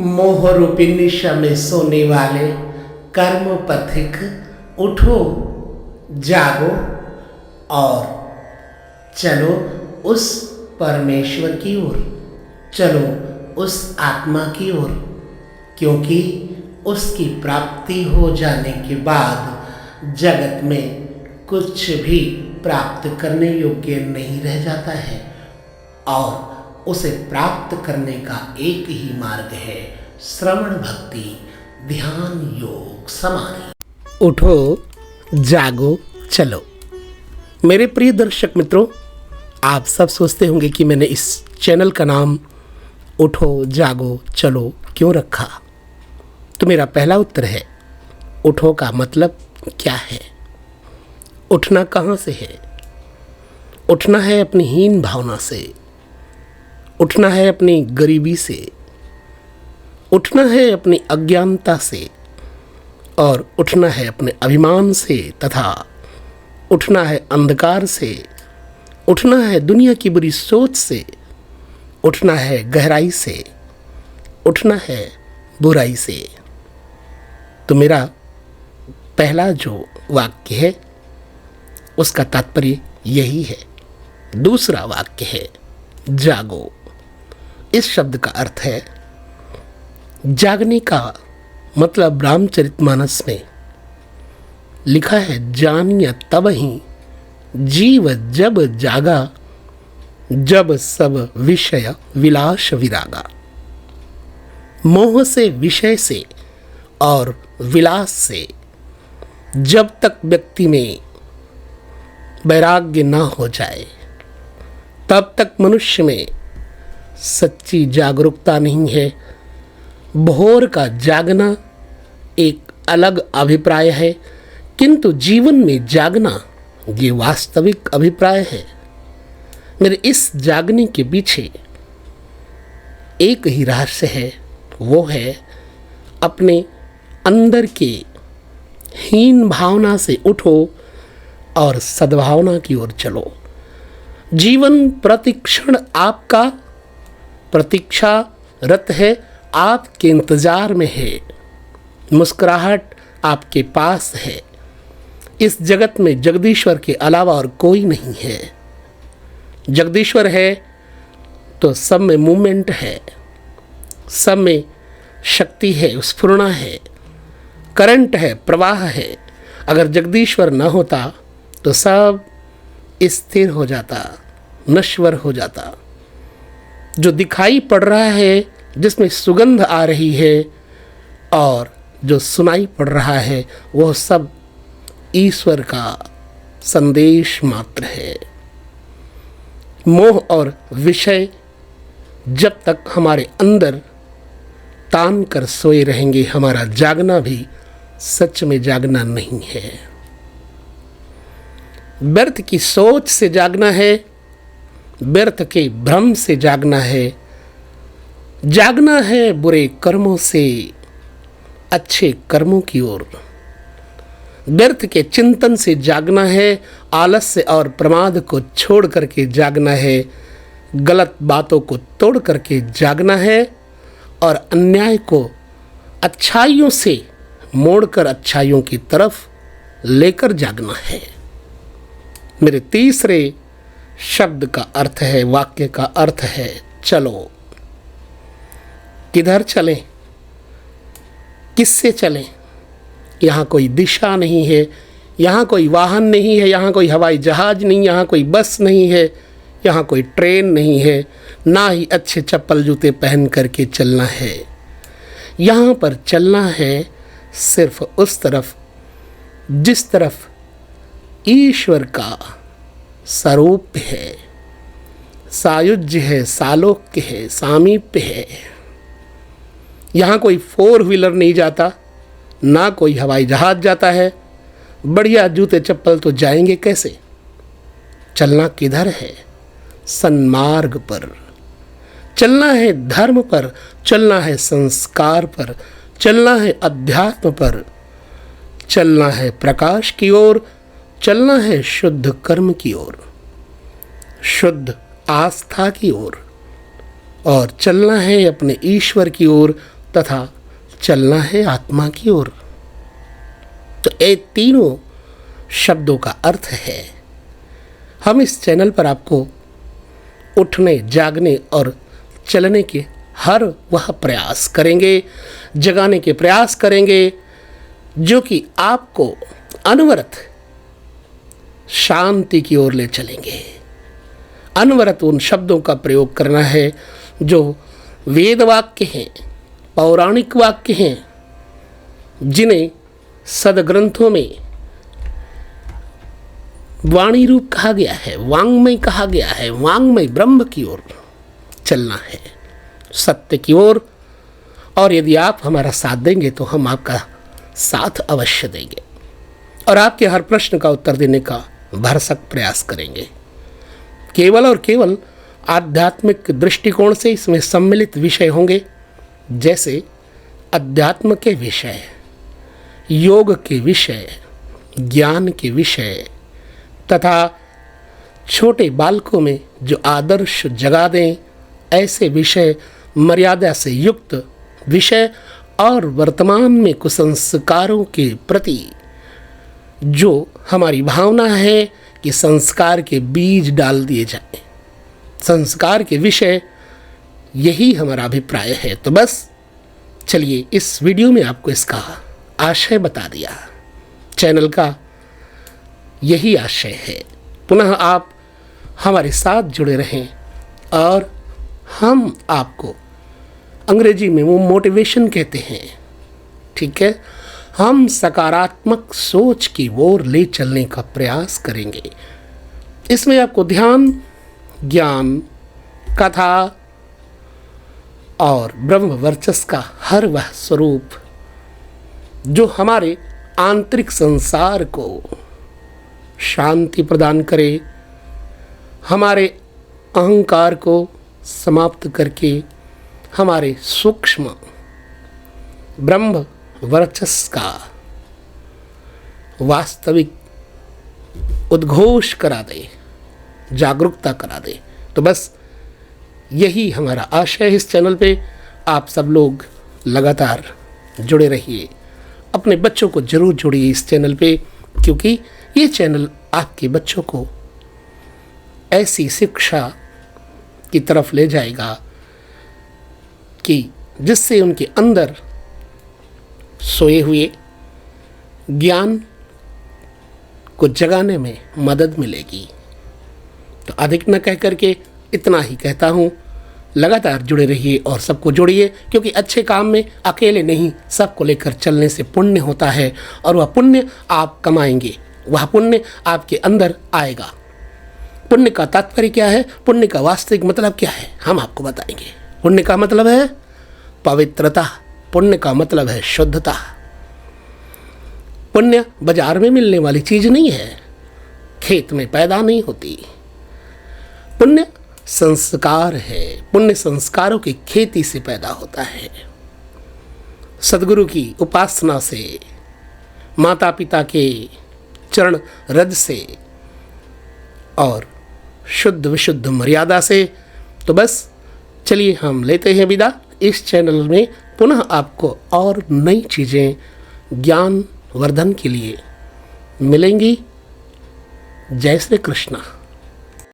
मोह रूपी निशा में सोने वाले कर्म पथिक, उठो जागो और चलो उस परमेश्वर की ओर, चलो उस आत्मा की ओर, क्योंकि उसकी प्राप्ति हो जाने के बाद जगत में कुछ भी प्राप्त करने योग्य नहीं रह जाता है और उसे प्राप्त करने का एक ही मार्ग है श्रवण भक्ति, ध्यान, योग, समाधि। उठो जागो चलो। मेरे प्रिय दर्शक मित्रों, आप सब सोचते होंगे कि मैंने इस चैनल का नाम उठो जागो चलो क्यों रखा। तो मेरा पहला उत्तर है, उठो का मतलब क्या है? उठना कहाँ से है? उठना है अपनी हीन भावना से, उठना है अपनी गरीबी से, उठना है अपनी अज्ञानता से और उठना है अपने अभिमान से तथा उठना है अंधकार से, उठना है दुनिया की बुरी सोच से, उठना है गहराई से, उठना है बुराई से। तो मेरा पहला जो वाक्य है उसका तात्पर्य यही है। दूसरा वाक्य है जागो। इस शब्द का अर्थ है जागने का मतलब रामचरितमानस में लिखा है, जानिय तब ही जीव जब जागा, जब सब विषय विलास विरागा। मोह से, विषय से और विलास से जब तक व्यक्ति में वैराग्य ना हो जाए तब तक मनुष्य में सच्ची जागरूकता नहीं है। भोर का जागना एक अलग अभिप्राय है, किंतु जीवन में जागना ये वास्तविक अभिप्राय है। मेरे इस जागने के पीछे एक ही रहस्य है, वो है अपने अंदर के हीन भावना से उठो और सद्भावना की ओर चलो। जीवन प्रतिक्षण आपका प्रतीक्षारत है, आपके इंतजार में है। मुस्कुराहट आपके पास है। इस जगत में जगदीश्वर के अलावा और कोई नहीं है। जगदीश्वर है तो सब में मूवमेंट है, सब में शक्ति है, स्फुरना है, करंट है, प्रवाह है। अगर जगदीश्वर न होता तो सब स्थिर हो जाता, नश्वर हो जाता। जो दिखाई पड़ रहा है, जिसमें सुगंध आ रही है और जो सुनाई पड़ रहा है, वह सब ईश्वर का संदेश मात्र है। मोह और विषय जब तक हमारे अंदर तान कर सोए रहेंगे, हमारा जागना भी सच में जागना नहीं है। व्यर्थ की सोच से जागना है, व्यर्थ के भ्रम से जागना है। जागना है बुरे कर्मों से अच्छे कर्मों की ओर। व्यर्थ के चिंतन से जागना है, आलस्य और प्रमाद को छोड़ करके जागना है, गलत बातों को तोड़ करके जागना है और अन्याय को अच्छाइयों से मोड़कर अच्छाइयों की तरफ लेकर जागना है। मेरे तीसरे शब्द का अर्थ है, वाक्य का अर्थ है चलो। किधर चलें, किससे चलें? यहाँ कोई दिशा नहीं है, यहाँ कोई वाहन नहीं है, यहाँ कोई हवाई जहाज नहीं, यहाँ कोई बस नहीं है, यहाँ कोई ट्रेन नहीं है, ना ही अच्छे चप्पल जूते पहन करके चलना है। यहाँ पर चलना है सिर्फ उस तरफ जिस तरफ ईश्वर का स्वरूप है, सायुज्य है, सालोक्य है, सामीप्य है। यहाँ कोई 4 व्हीलर नहीं जाता, ना कोई हवाई जहाज जाता है। बढ़िया जूते चप्पल तो जाएंगे कैसे? चलना किधर है? सन्मार्ग पर चलना है, धर्म पर चलना है, संस्कार पर चलना है, अध्यात्म पर चलना है, प्रकाश की ओर चलना है, शुद्ध कर्म की ओर, शुद्ध आस्था की ओर और चलना है अपने ईश्वर की ओर, तथा चलना है आत्मा की ओर। तो ये तीनों शब्दों का अर्थ है। हम इस चैनल पर आपको उठने, जागने और चलने के हर वह प्रयास करेंगे, जगाने के प्रयास करेंगे जो कि आपको अनवरत शांति की ओर ले चलेंगे। अनवरत उन शब्दों का प्रयोग करना है जो वेद वाक्य हैं, पौराणिक वाक्य हैं, जिन्हें सदग्रंथों में वाणी रूप कहा गया है, वांग्मय कहा गया है। वांग्मय ब्रह्म की ओर चलना है, सत्य की ओर। और यदि आप हमारा साथ देंगे तो हम आपका साथ अवश्य देंगे और आपके हर प्रश्न का उत्तर देने का भरसक प्रयास करेंगे। केवल और केवल आध्यात्मिक दृष्टिकोण से इसमें सम्मिलित विषय होंगे, जैसे अध्यात्म के विषय, योग के विषय, ज्ञान के विषय तथा छोटे बालकों में जो आदर्श जगा दें ऐसे विषय, मर्यादा से युक्त विषय और वर्तमान में कुसंस्कारों के प्रति जो हमारी भावना है कि संस्कार के बीज डाल दिए जाएं, संस्कार के विषय, यही हमारा अभिप्राय है। तो बस चलिए इस वीडियो में आपको इसका आशय बता दिया। चैनल का यही आशय है। पुनः आप हमारे साथ जुड़े रहें और हम आपको, अंग्रेजी में वो मोटिवेशन कहते हैं, ठीक है, हम सकारात्मक सोच की ओर ले चलने का प्रयास करेंगे। इसमें आपको ध्यान, ज्ञान, कथा और ब्रह्म वर्चस्व का हर वह स्वरूप जो हमारे आंतरिक संसार को शांति प्रदान करे, हमारे अहंकार को समाप्त करके हमारे सूक्ष्म ब्रह्म वर्चस्व का वास्तविक उद्घोष करा दे, जागरूकता करा दे। तो बस यही हमारा आशय है। इस चैनल पे आप सब लोग लगातार जुड़े रहिए, अपने बच्चों को जरूर जोड़िए इस चैनल पे, क्योंकि ये चैनल आपके बच्चों को ऐसी शिक्षा की तरफ ले जाएगा कि जिससे उनके अंदर सोए हुए ज्ञान को जगाने में मदद मिलेगी। तो अधिक न कह करके इतना ही कहता हूँ, लगातार जुड़े रहिए और सबको जोड़िए, क्योंकि अच्छे काम में अकेले नहीं, सबको लेकर चलने से पुण्य होता है और वह पुण्य आप कमाएंगे, वह पुण्य आपके अंदर आएगा। पुण्य का तात्पर्य क्या है, पुण्य का वास्तविक मतलब क्या है, हम आपको बताएंगे। पुण्य का मतलब है पवित्रता, पुण्य का मतलब है शुद्धता। पुण्य बाजार में मिलने वाली चीज नहीं है, खेत में पैदा नहीं होती। पुण्य संस्कार है, पुण्य संस्कारों की खेती से पैदा होता है। सद्गुरु की उपासना से, माता पिता के चरण रज से और शुद्ध विशुद्ध मर्यादा से। तो बस चलिए हम लेते हैं विदा। इस चैनल में पुनः आपको और नई चीज़ें ज्ञान वर्धन के लिए मिलेंगी। जय श्री कृष्ण।